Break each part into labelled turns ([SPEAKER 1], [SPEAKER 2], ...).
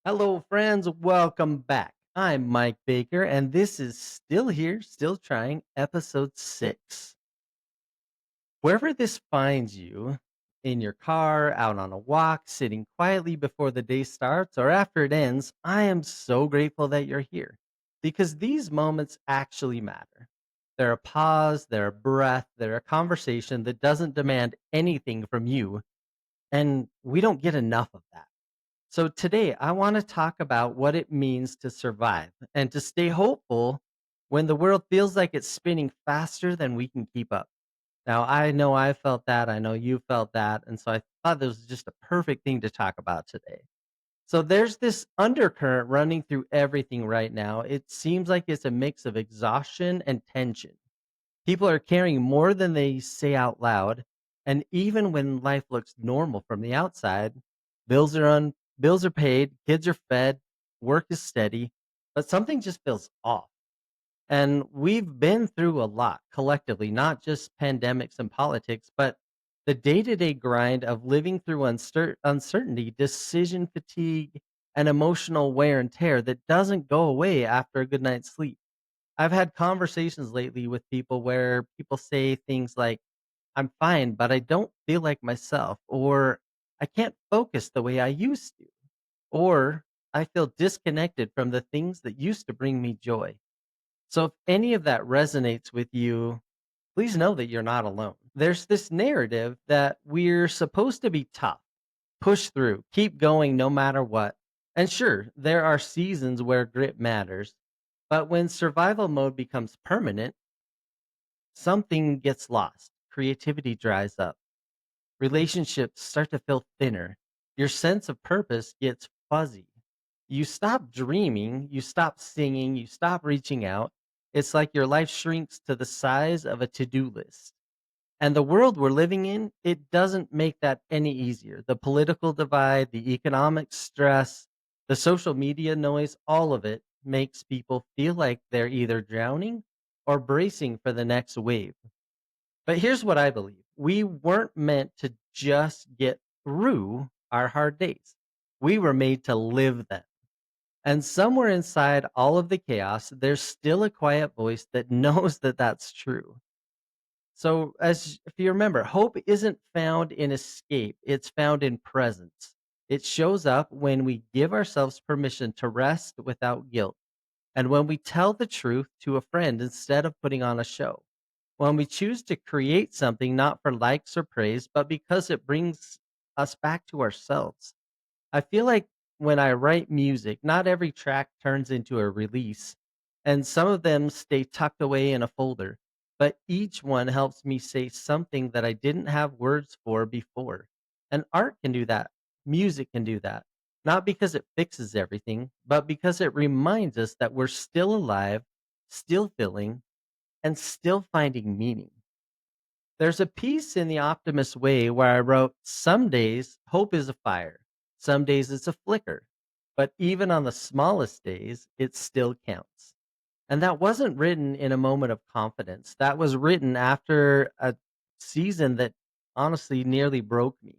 [SPEAKER 1] Hello, friends. Welcome back. I'm Mike Baker, and this is Still Here, Still Trying, episode 6. Wherever this finds you, in your car, out on a walk, sitting quietly before the day starts, or after it ends, I am so grateful that you're here because these moments actually matter. They're a pause, they're a breath, they're a conversation that doesn't demand anything from you, and we don't get enough of that. So today I want to talk about what it means to survive and to stay hopeful when the world feels like it's spinning faster than we can keep up. Now, I know I felt that. I know you felt that. And so I thought this was just a perfect thing to talk about today. So there's this undercurrent running through everything right now. It seems like it's a mix of exhaustion and tension. People are carrying more than they say out loud, and even when life looks normal from the outside, bills are paid, kids are fed, work is steady, but something just feels off. And we've been through a lot collectively, not just pandemics and politics, but the day-to-day grind of living through uncertainty, decision fatigue, and emotional wear and tear that doesn't go away after a good night's sleep. I've had conversations lately with people where people say things like, I'm fine, but I don't feel like myself, or I can't focus the way I used to, or I feel disconnected from the things that used to bring me joy. So if any of that resonates with you, please know that you're not alone. There's this narrative that we're supposed to be tough, push through, keep going no matter what. And sure, there are seasons where grit matters, but when survival mode becomes permanent, something gets lost. Creativity dries up. Relationships start to feel thinner. Your sense of purpose gets fuzzy. You stop dreaming, you stop singing, you stop reaching out. It's like your life shrinks to the size of a to do list. And the world we're living in, it doesn't make that any easier. The political divide, the economic stress, the social media noise, all of it makes people feel like they're either drowning or bracing for the next wave. But here's what I believe: we weren't meant to just get through our hard days, we were made to live them. And somewhere inside all of the chaos, there's still a quiet voice that knows that that's true. So, as if you remember, hope isn't found in escape, it's found in presence. It shows up when we give ourselves permission to rest without guilt, and when we tell the truth to a friend instead of putting on a show. When we choose to create something not for likes or praise, but because it brings us back to ourselves. I feel like when I write music, not every track turns into a release, and some of them stay tucked away in a folder, but each one helps me say something that I didn't have words for before. And art can do that, music can do that, not because it fixes everything, but because it reminds us that we're still alive, still feeling, and still finding meaning. There's a piece in the Optimist way where I wrote, some days hope is a fire, some days it's a flicker, but even on the smallest days, it still counts. And that wasn't written in a moment of confidence. That was written after a season that honestly nearly broke me.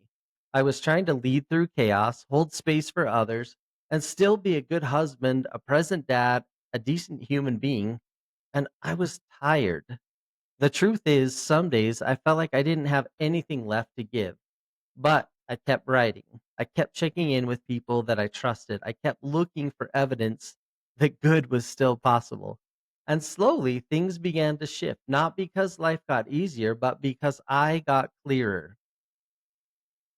[SPEAKER 1] I was trying to lead through chaos, hold space for others, and still be a good husband, a present dad, a decent human being. And I was tired. The truth is, some days I felt like I didn't have anything left to give, but I kept writing. I kept checking in with people that I trusted. I kept looking for evidence that good was still possible. And slowly things began to shift, not because life got easier, but because I got clearer.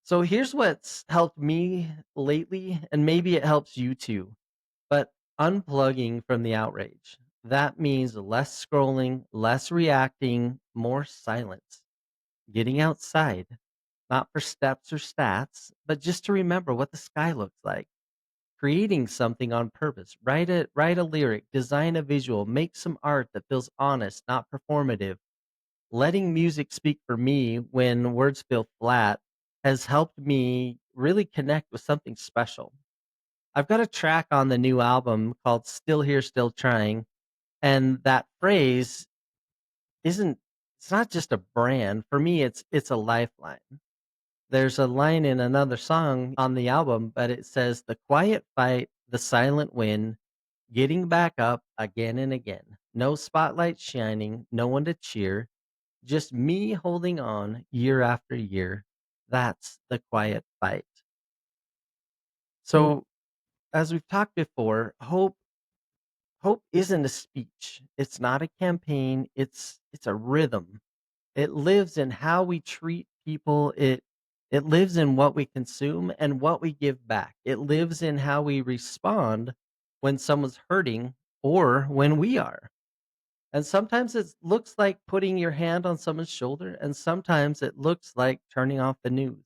[SPEAKER 1] So here's what's helped me lately, and maybe it helps you too. But unplugging from the outrage. That means less scrolling, less reacting, more silence. Getting outside, not for steps or stats, but just to remember what the sky looks like. Creating something on purpose. Write a lyric, design a visual, make some art that feels honest, not performative. Letting music speak for me when words feel flat has helped me really connect with something special. I've got a track on the new album called Still Here, Still Trying. And that phrase isn't it's not just a brand. For me, it's a lifeline. There's a line in another song on the album, but it says, "The quiet fight, the silent win, getting back up again and again. No spotlight shining, no one to cheer, just me holding on year after year. That's the quiet fight. So, as we've talked before, hope isn't a speech. It's not a campaign. It's a rhythm. It lives in how we treat people. It lives in what we consume and what we give back. It lives in how we respond when someone's hurting or when we are. And sometimes it looks like putting your hand on someone's shoulder, and sometimes it looks like turning off the news.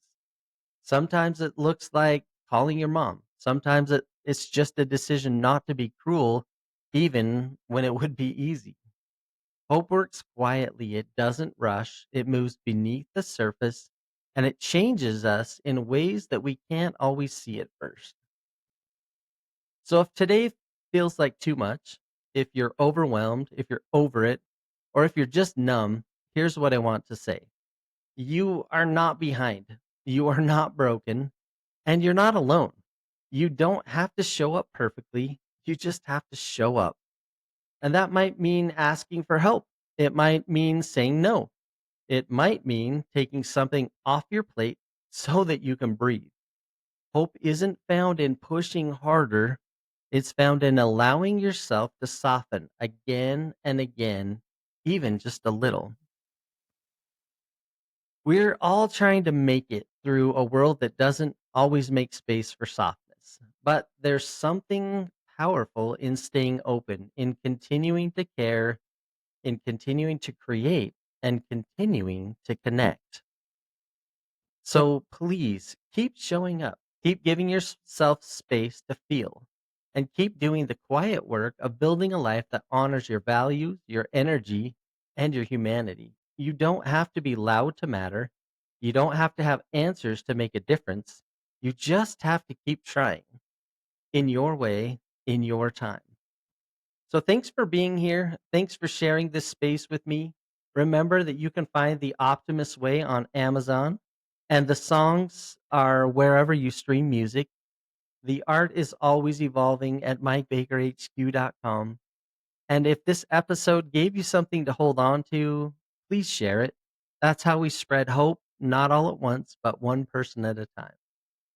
[SPEAKER 1] Sometimes it looks like calling your mom. Sometimes it's just a decision not to be cruel, even when it would be easy. Hope works quietly, it doesn't rush, it moves beneath the surface, and it changes us in ways that we can't always see at first. So if today feels like too much, if you're overwhelmed, if you're over it, or if you're just numb, here's what I want to say. You are not behind. You are not broken, and you're not alone. You don't have to show up perfectly. You just have to show up. And that might mean asking for help. It might mean saying no. It might mean taking something off your plate so that you can breathe. Hope isn't found in pushing harder, it's found in allowing yourself to soften again and again, even just a little. We're all trying to make it through a world that doesn't always make space for softness. But there's something powerful in staying open, in continuing to care, in continuing to create, and continuing to connect. So please keep showing up, keep giving yourself space to feel, and keep doing the quiet work of building a life that honors your values, your energy, and your humanity. You don't have to be loud to matter. You don't have to have answers to make a difference. You just have to keep trying in your way, in your time. So thanks for being here. Thanks for sharing this space with me. Remember that you can find The Optimist Way on Amazon, and the songs are wherever you stream music. The art is always evolving at mikebakerhq.com. And if this episode gave you something to hold on to, please share it. That's how we spread hope, not all at once, but one person at a time.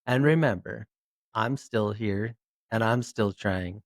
[SPEAKER 1] And remember, I'm still here and I'm still trying.